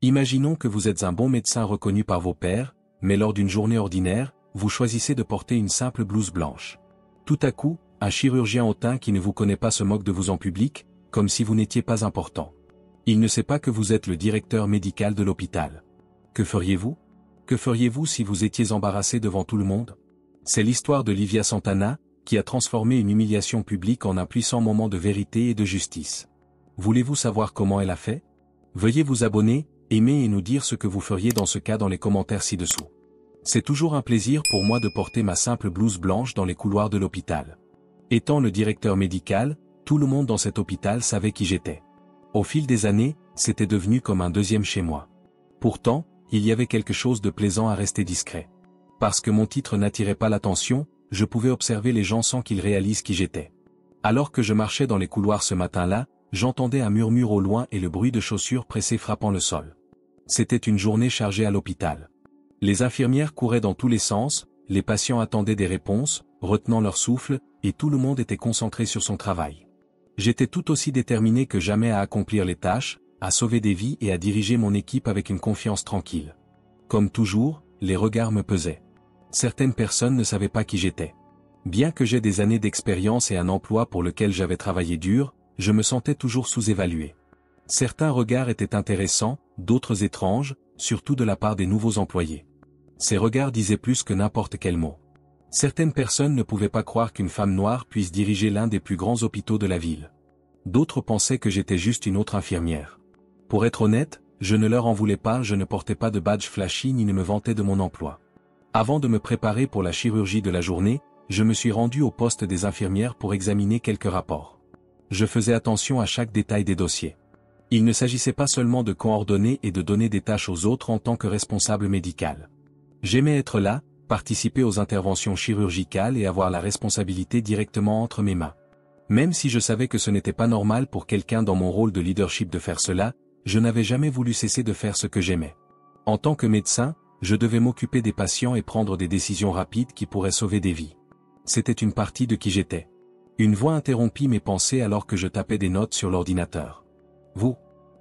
Imaginons que vous êtes un bon médecin reconnu par vos pairs, mais lors d'une journée ordinaire, vous choisissez de porter une simple blouse blanche. Tout à coup, un chirurgien hautain qui ne vous connaît pas se moque de vous en public, comme si vous n'étiez pas important. Il ne sait pas que vous êtes le directeur médical de l'hôpital. Que feriez-vous? Que feriez-vous si vous étiez embarrassé devant tout le monde? C'est l'histoire de Livia Santana, qui a transformé une humiliation publique en un puissant moment de vérité et de justice. Voulez-vous savoir comment elle a fait? Veuillez vous abonner, aimer et nous dire ce que vous feriez dans ce cas dans les commentaires ci-dessous. C'est toujours un plaisir pour moi de porter ma simple blouse blanche dans les couloirs de l'hôpital. Étant le directeur médical, tout le monde dans cet hôpital savait qui j'étais. Au fil des années, c'était devenu comme un deuxième chez moi. Pourtant, il y avait quelque chose de plaisant à rester discret. Parce que mon titre n'attirait pas l'attention, je pouvais observer les gens sans qu'ils réalisent qui j'étais. Alors que je marchais dans les couloirs ce matin-là, j'entendais un murmure au loin et le bruit de chaussures pressées frappant le sol. C'était une journée chargée à l'hôpital. Les infirmières couraient dans tous les sens, les patients attendaient des réponses, retenant leur souffle, et tout le monde était concentré sur son travail. J'étais tout aussi déterminé que jamais à accomplir les tâches, à sauver des vies et à diriger mon équipe avec une confiance tranquille. Comme toujours, les regards me pesaient. Certaines personnes ne savaient pas qui j'étais. Bien que j'aie des années d'expérience et un emploi pour lequel j'avais travaillé dur, je me sentais toujours sous-évalué. Certains regards étaient intéressants, d'autres étranges, surtout de la part des nouveaux employés. Ces regards disaient plus que n'importe quel mot. Certaines personnes ne pouvaient pas croire qu'une femme noire puisse diriger l'un des plus grands hôpitaux de la ville. D'autres pensaient que j'étais juste une autre infirmière. Pour être honnête, je ne leur en voulais pas, je ne portais pas de badge flashy ni ne me vantais de mon emploi. Avant de me préparer pour la chirurgie de la journée, je me suis rendu au poste des infirmières pour examiner quelques rapports. Je faisais attention à chaque détail des dossiers. Il ne s'agissait pas seulement de coordonner et de donner des tâches aux autres en tant que responsable médical. J'aimais être là, participer aux interventions chirurgicales et avoir la responsabilité directement entre mes mains. Même si je savais que ce n'était pas normal pour quelqu'un dans mon rôle de leadership de faire cela, je n'avais jamais voulu cesser de faire ce que j'aimais. En tant que médecin, je devais m'occuper des patients et prendre des décisions rapides qui pourraient sauver des vies. C'était une partie de qui j'étais. Une voix interrompit mes pensées alors que je tapais des notes sur l'ordinateur. « Vous,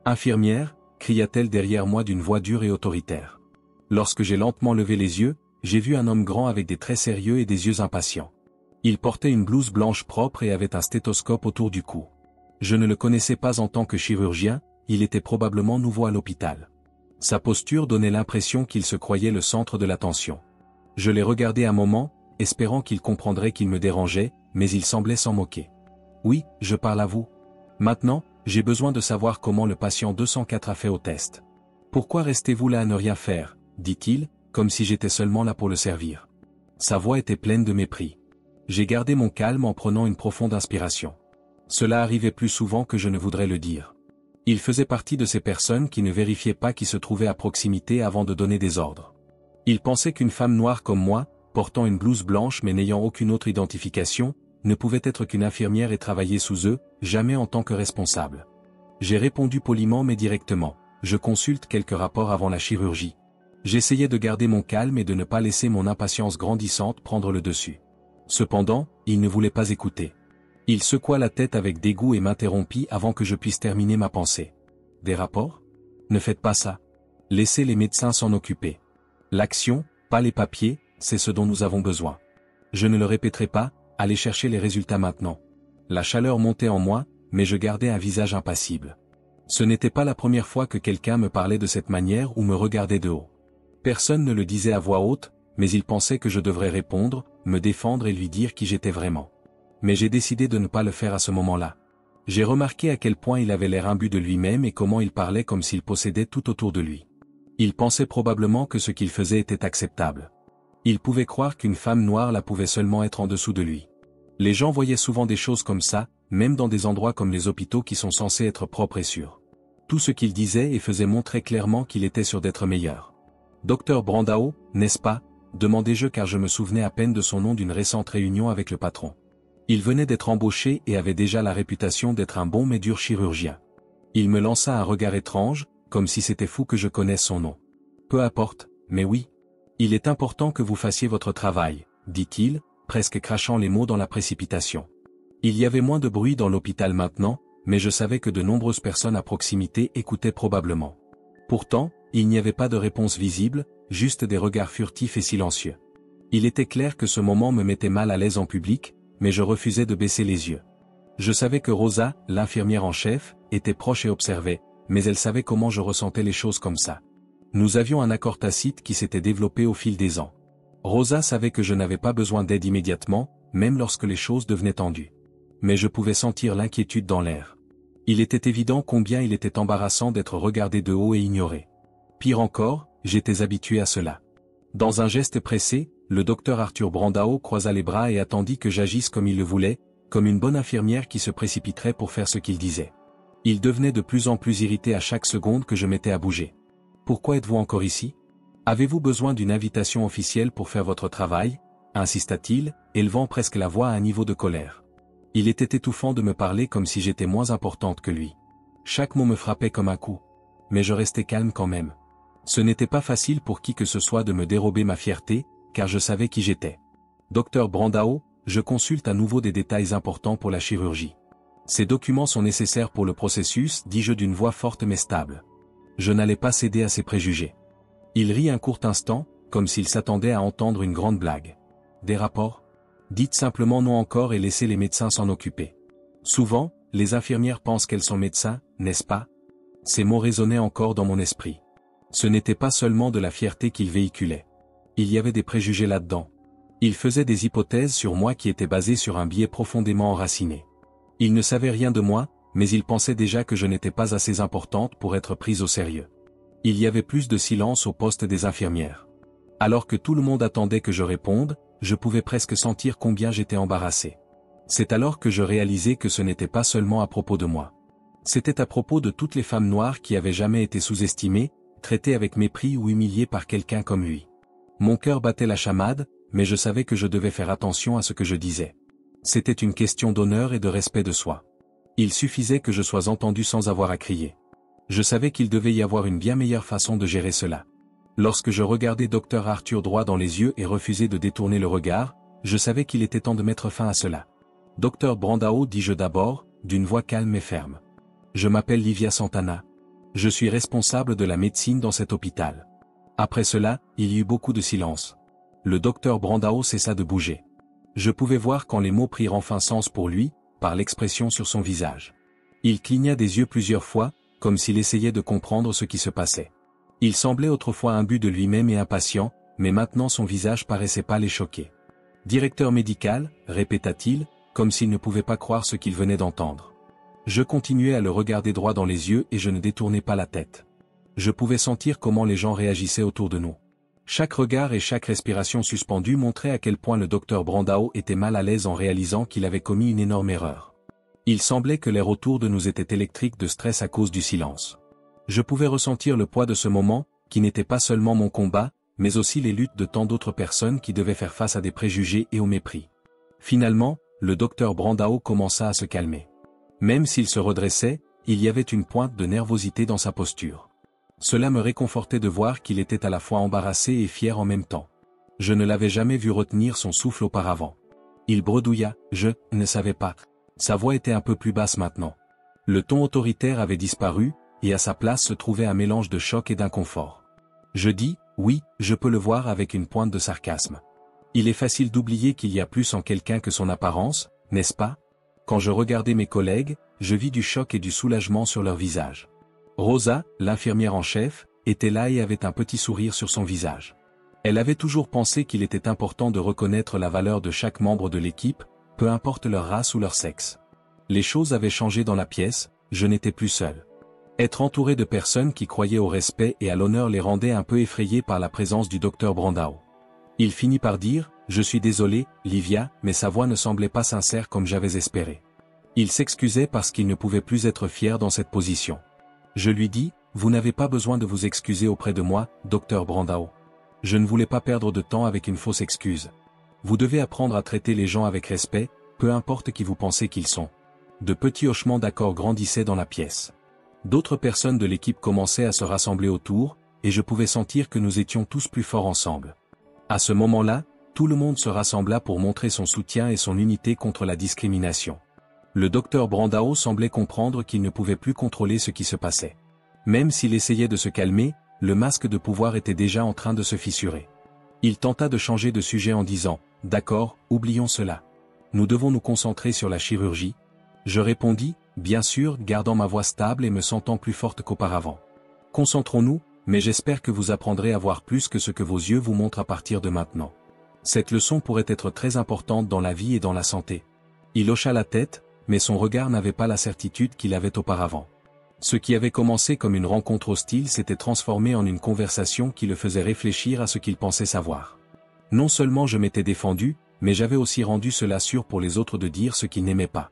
infirmière » cria-t-elle derrière moi d'une voix dure et autoritaire. Lorsque j'ai lentement levé les yeux, j'ai vu un homme grand avec des traits sérieux et des yeux impatients. Il portait une blouse blanche propre et avait un stéthoscope autour du cou. Je ne le connaissais pas en tant que chirurgien, il était probablement nouveau à l'hôpital. Sa posture donnait l'impression qu'il se croyait le centre de l'attention. Je l'ai regardé un moment, espérant qu'il comprendrait qu'il me dérangeait, mais il semblait s'en moquer. « Oui, je parle à vous. Maintenant, j'ai besoin de savoir comment le patient 204 a fait au test. Pourquoi restez-vous là à ne rien faire ?» dit-il, comme si j'étais seulement là pour le servir. Sa voix était pleine de mépris. J'ai gardé mon calme en prenant une profonde inspiration. Cela arrivait plus souvent que je ne voudrais le dire. Il faisait partie de ces personnes qui ne vérifiaient pas qui se trouvait à proximité avant de donner des ordres. Il pensait qu'une femme noire comme moi, portant une blouse blanche mais n'ayant aucune autre identification, ne pouvait être qu'une infirmière et travailler sous eux, jamais en tant que responsable. J'ai répondu poliment mais directement. Je consulte quelques rapports avant la chirurgie. J'essayais de garder mon calme et de ne pas laisser mon impatience grandissante prendre le dessus. Cependant, il ne voulait pas écouter. Il secoua la tête avec dégoût et m'interrompit avant que je puisse terminer ma pensée. « Des rapports? Ne faites pas ça. Laissez les médecins s'en occuper. L'action, pas les papiers, c'est ce dont nous avons besoin. Je ne le répéterai pas, allez chercher les résultats maintenant. » La chaleur montait en moi, mais je gardais un visage impassible. Ce n'était pas la première fois que quelqu'un me parlait de cette manière ou me regardait de haut. Personne ne le disait à voix haute, mais il pensait que je devrais répondre, me défendre et lui dire qui j'étais vraiment. Mais j'ai décidé de ne pas le faire à ce moment-là. J'ai remarqué à quel point il avait l'air imbu de lui-même et comment il parlait comme s'il possédait tout autour de lui. Il pensait probablement que ce qu'il faisait était acceptable. Il pouvait croire qu'une femme noire la pouvait seulement être en dessous de lui. Les gens voyaient souvent des choses comme ça, même dans des endroits comme les hôpitaux qui sont censés être propres et sûrs. Tout ce qu'il disait et faisait montrait clairement qu'il était sûr d'être meilleur. « Docteur Brandao, n'est-ce pas ?» demandai-je car je me souvenais à peine de son nom d'une récente réunion avec le patron. Il venait d'être embauché et avait déjà la réputation d'être un bon mais dur chirurgien. Il me lança un regard étrange, comme si c'était fou que je connaisse son nom. « Peu importe, mais oui. Il est important que vous fassiez votre travail, » dit-il, presque crachant les mots dans la précipitation. Il y avait moins de bruit dans l'hôpital maintenant, mais je savais que de nombreuses personnes à proximité écoutaient probablement. Pourtant, il n'y avait pas de réponse visible, juste des regards furtifs et silencieux. Il était clair que ce moment me mettait mal à l'aise en public, mais je refusais de baisser les yeux. Je savais que Rosa, l'infirmière en chef, était proche et observait, mais elle savait comment je ressentais les choses comme ça. Nous avions un accord tacite qui s'était développé au fil des ans. Rosa savait que je n'avais pas besoin d'aide immédiatement, même lorsque les choses devenaient tendues. Mais je pouvais sentir l'inquiétude dans l'air. Il était évident combien il était embarrassant d'être regardé de haut et ignoré. Pire encore, j'étais habitué à cela. Dans un geste pressé, le docteur Arthur Brandao croisa les bras et attendit que j'agisse comme il le voulait, comme une bonne infirmière qui se précipiterait pour faire ce qu'il disait. Il devenait de plus en plus irrité à chaque seconde que je mettais à bouger. « Pourquoi êtes-vous encore ici ? Avez-vous besoin d'une invitation officielle pour faire votre travail ?» insista-t-il, élevant presque la voix à un niveau de colère. Il était étouffant de me parler comme si j'étais moins importante que lui. Chaque mot me frappait comme un coup. Mais je restais calme quand même. Ce n'était pas facile pour qui que ce soit de me dérober ma fierté, car je savais qui j'étais. « Docteur Brandao, je consulte à nouveau des détails importants pour la chirurgie. Ces documents sont nécessaires pour le processus, dis-je d'une voix forte mais stable. Je n'allais pas céder à ses préjugés. Il rit un court instant, comme s'il s'attendait à entendre une grande blague. Des rapports ? Dites simplement non encore et laissez les médecins s'en occuper. Souvent, les infirmières pensent qu'elles sont médecins, n'est-ce pas ? Ces mots résonnaient encore dans mon esprit. Ce n'était pas seulement de la fierté qu'il véhiculait. Il y avait des préjugés là-dedans. Il faisait des hypothèses sur moi qui étaient basées sur un biais profondément enraciné. Il ne savait rien de moi, mais il pensait déjà que je n'étais pas assez importante pour être prise au sérieux. Il y avait plus de silence au poste des infirmières. Alors que tout le monde attendait que je réponde, je pouvais presque sentir combien j'étais embarrassé. C'est alors que je réalisais que ce n'était pas seulement à propos de moi. C'était à propos de toutes les femmes noires qui avaient jamais été sous-estimées, traitées avec mépris ou humiliées par quelqu'un comme lui. Mon cœur battait la chamade, mais je savais que je devais faire attention à ce que je disais. C'était une question d'honneur et de respect de soi. Il suffisait que je sois entendu sans avoir à crier. Je savais qu'il devait y avoir une bien meilleure façon de gérer cela. Lorsque je regardais Dr Arthur droit dans les yeux et refusais de détourner le regard, je savais qu'il était temps de mettre fin à cela. « Docteur Brandao, dis-je d'abord, d'une voix calme et ferme. Je m'appelle Livia Santana. Je suis responsable de la médecine dans cet hôpital. » Après cela, il y eut beaucoup de silence. Le docteur Brandao cessa de bouger. Je pouvais voir quand les mots prirent enfin sens pour lui, par l'expression sur son visage. Il cligna des yeux plusieurs fois, comme s'il essayait de comprendre ce qui se passait. Il semblait autrefois imbu de lui-même et impatient, mais maintenant son visage paraissait pâle et choqué. « Directeur médical » répéta-t-il, comme s'il ne pouvait pas croire ce qu'il venait d'entendre. Je continuais à le regarder droit dans les yeux et je ne détournais pas la tête. Je pouvais sentir comment les gens réagissaient autour de nous. Chaque regard et chaque respiration suspendue montraient à quel point le docteur Brandao était mal à l'aise en réalisant qu'il avait commis une énorme erreur. Il semblait que l'air autour de nous était électrique de stress à cause du silence. Je pouvais ressentir le poids de ce moment, qui n'était pas seulement mon combat, mais aussi les luttes de tant d'autres personnes qui devaient faire face à des préjugés et au mépris. Finalement, le docteur Brandao commença à se calmer. Même s'il se redressait, il y avait une pointe de nervosité dans sa posture. Cela me réconfortait de voir qu'il était à la fois embarrassé et fier en même temps. Je ne l'avais jamais vu retenir son souffle auparavant. Il bredouilla, je ne savais pas. Sa voix était un peu plus basse maintenant. Le ton autoritaire avait disparu, et à sa place se trouvait un mélange de choc et d'inconfort. Je dis, oui, je peux le voir avec une pointe de sarcasme. Il est facile d'oublier qu'il y a plus en quelqu'un que son apparence, n'est-ce pas ? Quand je regardais mes collègues, je vis du choc et du soulagement sur leur visage. Rosa, l'infirmière en chef, était là et avait un petit sourire sur son visage. Elle avait toujours pensé qu'il était important de reconnaître la valeur de chaque membre de l'équipe, peu importe leur race ou leur sexe. Les choses avaient changé dans la pièce, je n'étais plus seul. Être entouré de personnes qui croyaient au respect et à l'honneur les rendait un peu effrayés par la présence du docteur Brandao. Il finit par dire, « Je suis désolé, Livia, mais sa voix ne semblait pas sincère comme j'avais espéré. » Il s'excusait parce qu'il ne pouvait plus être fier dans cette position. Je lui dis, « Vous n'avez pas besoin de vous excuser auprès de moi, docteur Brandao. Je ne voulais pas perdre de temps avec une fausse excuse. Vous devez apprendre à traiter les gens avec respect, peu importe qui vous pensez qu'ils sont. » De petits hochements d'accord grandissaient dans la pièce. D'autres personnes de l'équipe commençaient à se rassembler autour, et je pouvais sentir que nous étions tous plus forts ensemble. À ce moment-là, tout le monde se rassembla pour montrer son soutien et son unité contre la discrimination. Le docteur Brandao semblait comprendre qu'il ne pouvait plus contrôler ce qui se passait. Même s'il essayait de se calmer, le masque de pouvoir était déjà en train de se fissurer. Il tenta de changer de sujet en disant « D'accord, oublions cela. Nous devons nous concentrer sur la chirurgie ». Je répondis « Bien sûr », gardant ma voix stable et me sentant plus forte qu'auparavant. « Concentrons-nous, mais j'espère que vous apprendrez à voir plus que ce que vos yeux vous montrent à partir de maintenant. Cette leçon pourrait être très importante dans la vie et dans la santé. » Il hocha la tête, mais son regard n'avait pas la certitude qu'il avait auparavant. Ce qui avait commencé comme une rencontre hostile s'était transformé en une conversation qui le faisait réfléchir à ce qu'il pensait savoir. Non seulement je m'étais défendu, mais j'avais aussi rendu cela sûr pour les autres de dire ce qu'ils n'aimaient pas.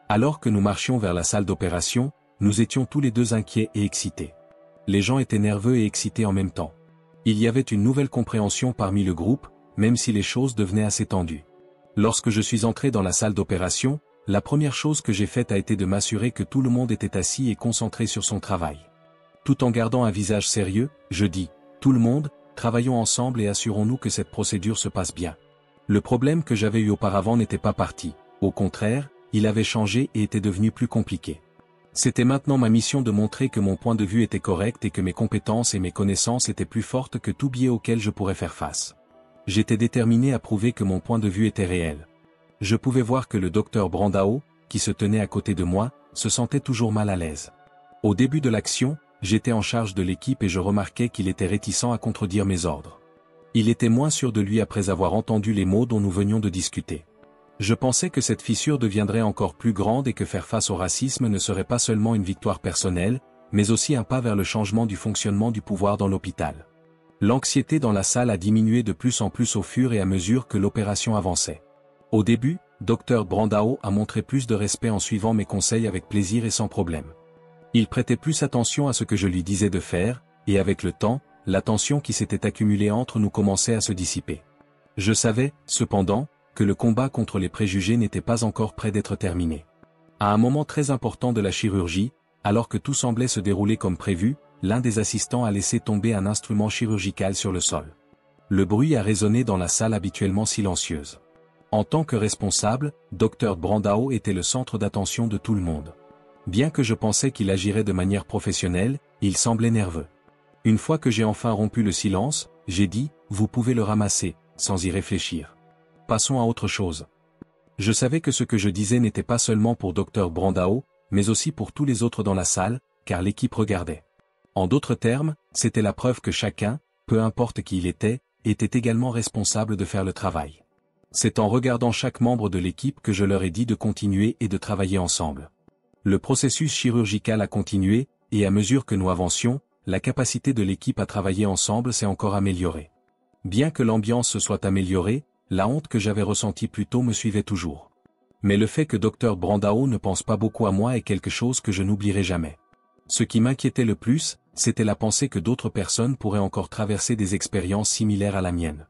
Alors que nous marchions vers la salle d'opération, nous étions tous les deux inquiets et excités. Les gens étaient nerveux et excités en même temps. Il y avait une nouvelle compréhension parmi le groupe, même si les choses devenaient assez tendues. Lorsque je suis entré dans la salle d'opération, la première chose que j'ai faite a été de m'assurer que tout le monde était assis et concentré sur son travail. Tout en gardant un visage sérieux, je dis « Tout le monde, travaillons ensemble et assurons-nous que cette procédure se passe bien ». Le problème que j'avais eu auparavant n'était pas parti. Au contraire, il avait changé et était devenu plus compliqué. C'était maintenant ma mission de montrer que mon point de vue était correct et que mes compétences et mes connaissances étaient plus fortes que tout biais auquel je pourrais faire face. J'étais déterminé à prouver que mon point de vue était réel. Je pouvais voir que le docteur Brandao, qui se tenait à côté de moi, se sentait toujours mal à l'aise. Au début de l'action, j'étais en charge de l'équipe et je remarquais qu'il était réticent à contredire mes ordres. Il était moins sûr de lui après avoir entendu les mots dont nous venions de discuter. Je pensais que cette fissure deviendrait encore plus grande et que faire face au racisme ne serait pas seulement une victoire personnelle, mais aussi un pas vers le changement du fonctionnement du pouvoir dans l'hôpital. L'anxiété dans la salle a diminué de plus en plus au fur et à mesure que l'opération avançait. Au début, Dr Brandao a montré plus de respect en suivant mes conseils avec plaisir et sans problème. Il prêtait plus attention à ce que je lui disais de faire, et avec le temps, la tension qui s'était accumulée entre nous commençait à se dissiper. Je savais, cependant, que le combat contre les préjugés n'était pas encore près d'être terminé. À un moment très important de la chirurgie, alors que tout semblait se dérouler comme prévu, l'un des assistants a laissé tomber un instrument chirurgical sur le sol. Le bruit a résonné dans la salle habituellement silencieuse. En tant que responsable, Dr Brandao était le centre d'attention de tout le monde. Bien que je pensais qu'il agirait de manière professionnelle, il semblait nerveux. Une fois que j'ai enfin rompu le silence, j'ai dit « Vous pouvez le ramasser », sans y réfléchir. Passons à autre chose. Je savais que ce que je disais n'était pas seulement pour Dr Brandao, mais aussi pour tous les autres dans la salle, car l'équipe regardait. En d'autres termes, c'était la preuve que chacun, peu importe qui il était également responsable de faire le travail. C'est en regardant chaque membre de l'équipe que je leur ai dit de continuer et de travailler ensemble. Le processus chirurgical a continué, et à mesure que nous avancions, la capacité de l'équipe à travailler ensemble s'est encore améliorée. Bien que l'ambiance se soit améliorée, la honte que j'avais ressentie plus tôt me suivait toujours. Mais le fait que Dr Brandao ne pense pas beaucoup à moi est quelque chose que je n'oublierai jamais. Ce qui m'inquiétait le plus, c'était la pensée que d'autres personnes pourraient encore traverser des expériences similaires à la mienne.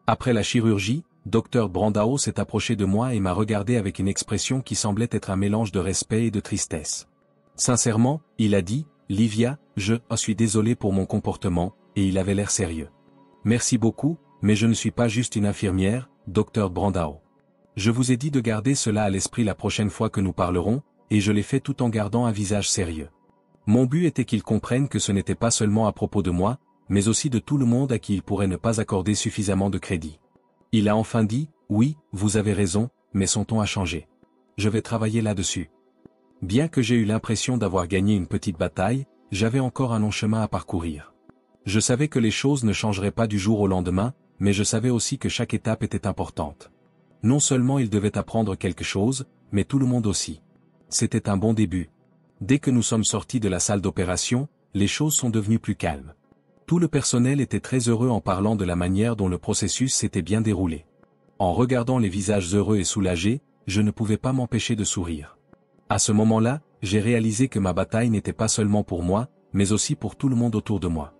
Après la chirurgie, Dr Brandao s'est approché de moi et m'a regardé avec une expression qui semblait être un mélange de respect et de tristesse. Sincèrement, il a dit, « Livia, je suis désolé pour mon comportement », et il avait l'air sérieux. « Merci beaucoup, mais je ne suis pas juste une infirmière, Dr Brandao. Je vous ai dit de garder cela à l'esprit la prochaine fois que nous parlerons, et je l'ai fait tout en gardant un visage sérieux. Mon but était qu'ils comprennent que ce n'était pas seulement à propos de moi, mais aussi de tout le monde à qui il pourrait ne pas accorder suffisamment de crédit. » Il a enfin dit, « Oui, vous avez raison, mais son ton a changé. Je vais travailler là-dessus. » Bien que j'ai eu l'impression d'avoir gagné une petite bataille, j'avais encore un long chemin à parcourir. Je savais que les choses ne changeraient pas du jour au lendemain, mais je savais aussi que chaque étape était importante. Non seulement il devait apprendre quelque chose, mais tout le monde aussi. C'était un bon début. Dès que nous sommes sortis de la salle d'opération, les choses sont devenues plus calmes. Tout le personnel était très heureux en parlant de la manière dont le processus s'était bien déroulé. En regardant les visages heureux et soulagés, je ne pouvais pas m'empêcher de sourire. À ce moment-là, j'ai réalisé que ma bataille n'était pas seulement pour moi, mais aussi pour tout le monde autour de moi.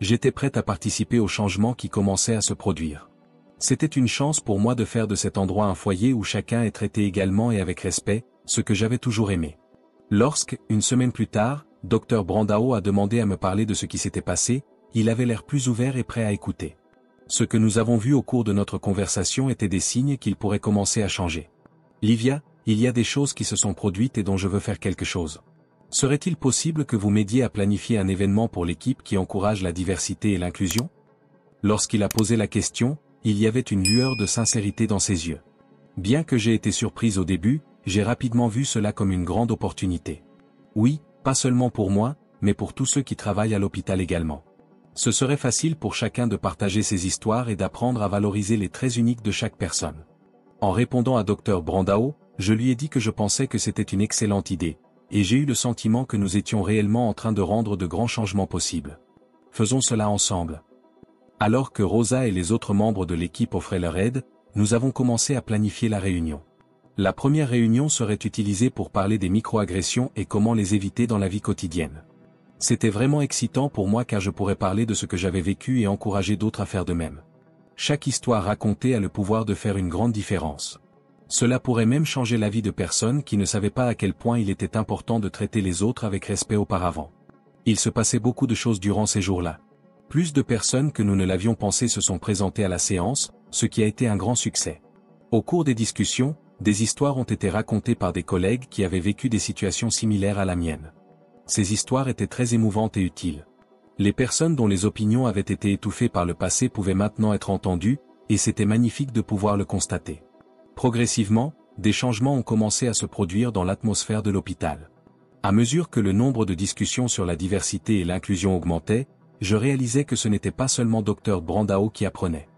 J'étais prête à participer au changement qui commençait à se produire. C'était une chance pour moi de faire de cet endroit un foyer où chacun est traité également et avec respect, ce que j'avais toujours aimé. Lorsque, une semaine plus tard, Dr Brandao a demandé à me parler de ce qui s'était passé, il avait l'air plus ouvert et prêt à écouter. Ce que nous avons vu au cours de notre conversation étaient des signes qu'il pourrait commencer à changer. « Livia, il y a des choses qui se sont produites et dont je veux faire quelque chose. Serait-il possible que vous m'aidiez à planifier un événement pour l'équipe qui encourage la diversité et l'inclusion? Lorsqu'il a posé la question, il y avait une lueur de sincérité dans ses yeux. Bien que j'ai été surprise au début, j'ai rapidement vu cela comme une grande opportunité. Oui, pas seulement pour moi, mais pour tous ceux qui travaillent à l'hôpital également. Ce serait facile pour chacun de partager ses histoires et d'apprendre à valoriser les traits uniques de chaque personne. En répondant à Dr Brandao, je lui ai dit que je pensais que c'était une excellente idée, et j'ai eu le sentiment que nous étions réellement en train de rendre de grands changements possibles. Faisons cela ensemble. Alors que Rosa et les autres membres de l'équipe offraient leur aide, nous avons commencé à planifier la réunion. La première réunion serait utilisée pour parler des microagressions et comment les éviter dans la vie quotidienne. C'était vraiment excitant pour moi car je pourrais parler de ce que j'avais vécu et encourager d'autres à faire de même. Chaque histoire racontée a le pouvoir de faire une grande différence. Cela pourrait même changer la vie de personnes qui ne savaient pas à quel point il était important de traiter les autres avec respect auparavant. Il se passait beaucoup de choses durant ces jours-là. Plus de personnes que nous ne l'avions pensé se sont présentées à la séance, ce qui a été un grand succès. Au cours des discussions, des histoires ont été racontées par des collègues qui avaient vécu des situations similaires à la mienne. Ces histoires étaient très émouvantes et utiles. Les personnes dont les opinions avaient été étouffées par le passé pouvaient maintenant être entendues, et c'était magnifique de pouvoir le constater. Progressivement, des changements ont commencé à se produire dans l'atmosphère de l'hôpital. À mesure que le nombre de discussions sur la diversité et l'inclusion augmentait, je réalisais que ce n'était pas seulement Dr Brandao qui apprenait.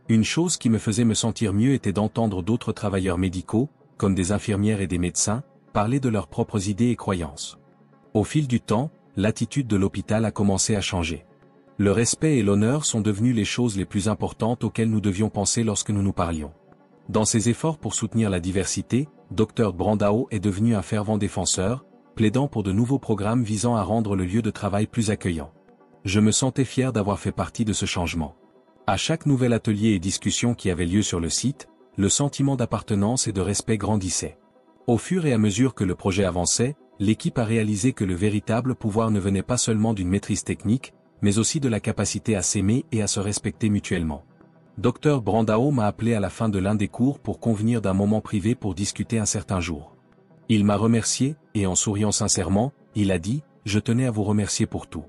Une chose qui me faisait me sentir mieux était d'entendre d'autres travailleurs médicaux, comme des infirmières et des médecins, parler de leurs propres idées et croyances. Au fil du temps, l'attitude de l'hôpital a commencé à changer. Le respect et l'honneur sont devenus les choses les plus importantes auxquelles nous devions penser lorsque nous nous parlions. Dans ses efforts pour soutenir la diversité, Dr Brandao est devenu un fervent défenseur, plaidant pour de nouveaux programmes visant à rendre le lieu de travail plus accueillant. Je me sentais fier d'avoir fait partie de ce changement. À chaque nouvel atelier et discussion qui avait lieu sur le site, le sentiment d'appartenance et de respect grandissait. Au fur et à mesure que le projet avançait, l'équipe a réalisé que le véritable pouvoir ne venait pas seulement d'une maîtrise technique, mais aussi de la capacité à s'aimer et à se respecter mutuellement. Dr Brandao m'a appelé à la fin de l'un des cours pour convenir d'un moment privé pour discuter un certain jour. Il m'a remercié, et en souriant sincèrement, il a dit « Je tenais à vous remercier pour tout.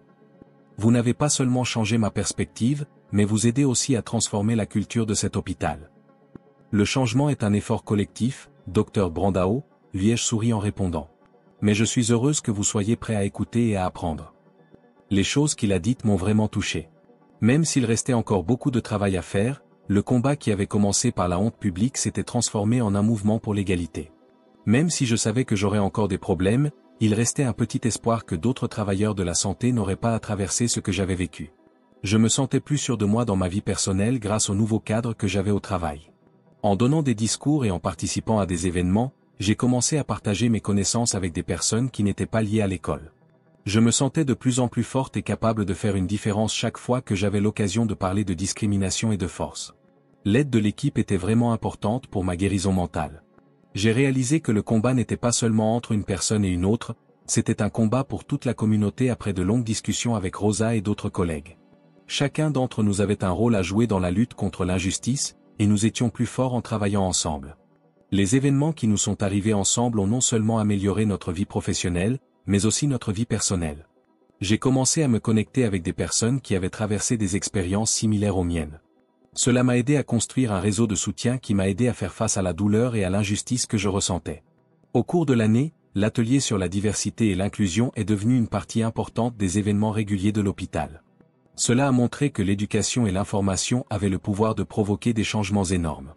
Vous n'avez pas seulement changé ma perspective, mais vous aidez aussi à transformer la culture de cet hôpital. Le changement est un effort collectif, Dr Brandao, lui ai-je souri en répondant. Mais je suis heureuse que vous soyez prêt à écouter et à apprendre. Les choses qu'il a dites m'ont vraiment touché. Même s'il restait encore beaucoup de travail à faire, le combat qui avait commencé par la honte publique s'était transformé en un mouvement pour l'égalité. Même si je savais que j'aurais encore des problèmes, il restait un petit espoir que d'autres travailleurs de la santé n'auraient pas à traverser ce que j'avais vécu. Je me sentais plus sûr de moi dans ma vie personnelle grâce au nouveau cadre que j'avais au travail. En donnant des discours et en participant à des événements, j'ai commencé à partager mes connaissances avec des personnes qui n'étaient pas liées à l'école. Je me sentais de plus en plus forte et capable de faire une différence chaque fois que j'avais l'occasion de parler de discrimination et de force. L'aide de l'équipe était vraiment importante pour ma guérison mentale. J'ai réalisé que le combat n'était pas seulement entre une personne et une autre, c'était un combat pour toute la communauté après de longues discussions avec Rosa et d'autres collègues. Chacun d'entre nous avait un rôle à jouer dans la lutte contre l'injustice, et nous étions plus forts en travaillant ensemble. Les événements qui nous sont arrivés ensemble ont non seulement amélioré notre vie professionnelle, mais aussi notre vie personnelle. J'ai commencé à me connecter avec des personnes qui avaient traversé des expériences similaires aux miennes. Cela m'a aidé à construire un réseau de soutien qui m'a aidé à faire face à la douleur et à l'injustice que je ressentais. Au cours de l'année, l'atelier sur la diversité et l'inclusion est devenu une partie importante des événements réguliers de l'hôpital. Cela a montré que l'éducation et l'information avaient le pouvoir de provoquer des changements énormes.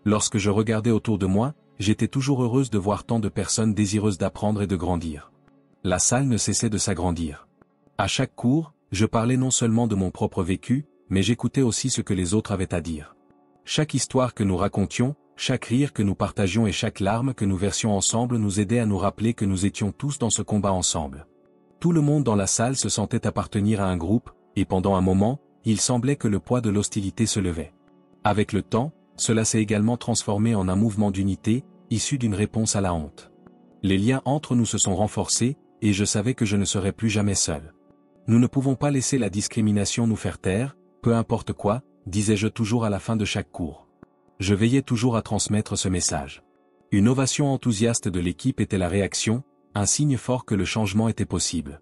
Lorsque je regardais autour de moi, j'étais toujours heureuse de voir tant de personnes désireuses d'apprendre et de grandir. La salle ne cessait de s'agrandir. À chaque cours, je parlais non seulement de mon propre vécu, mais j'écoutais aussi ce que les autres avaient à dire. Chaque histoire que nous racontions, chaque rire que nous partagions et chaque larme que nous versions ensemble nous aidait à nous rappeler que nous étions tous dans ce combat ensemble. Tout le monde dans la salle se sentait appartenir à un groupe, et pendant un moment, il semblait que le poids de l'hostilité se levait. Avec le temps, cela s'est également transformé en un mouvement d'unité, issu d'une réponse à la honte. Les liens entre nous se sont renforcés, et je savais que je ne serais plus jamais seul. Nous ne pouvons pas laisser la discrimination nous faire taire, peu importe quoi, disais-je toujours à la fin de chaque cours. Je veillais toujours à transmettre ce message. Une ovation enthousiaste de l'équipe était la réaction, un signe fort que le changement était possible.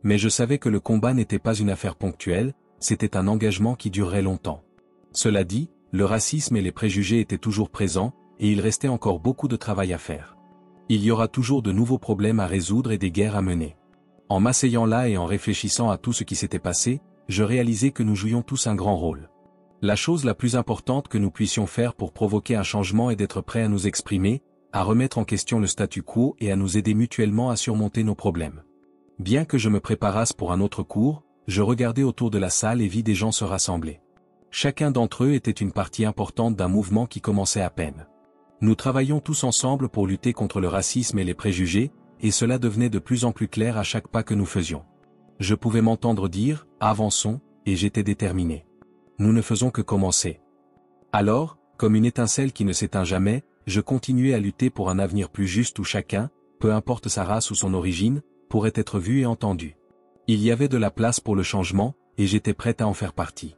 Mais je savais que le combat n'était pas une affaire ponctuelle, c'était un engagement qui durerait longtemps. Cela dit, le racisme et les préjugés étaient toujours présents, et il restait encore beaucoup de travail à faire. Il y aura toujours de nouveaux problèmes à résoudre et des guerres à mener. En m'asseyant là et en réfléchissant à tout ce qui s'était passé, je réalisais que nous jouions tous un grand rôle. La chose la plus importante que nous puissions faire pour provoquer un changement est d'être prêts à nous exprimer, à remettre en question le statu quo et à nous aider mutuellement à surmonter nos problèmes. Bien que je me préparasse pour un autre cours, je regardais autour de la salle et vis des gens se rassembler. Chacun d'entre eux était une partie importante d'un mouvement qui commençait à peine. Nous travaillions tous ensemble pour lutter contre le racisme et les préjugés, et cela devenait de plus en plus clair à chaque pas que nous faisions. Je pouvais m'entendre dire « avançons », et j'étais déterminé. Nous ne faisons que commencer. Alors, comme une étincelle qui ne s'éteint jamais, je continuais à lutter pour un avenir plus juste où chacun, peu importe sa race ou son origine, pourrait être vu et entendu. Il y avait de la place pour le changement, et j'étais prêt à en faire partie.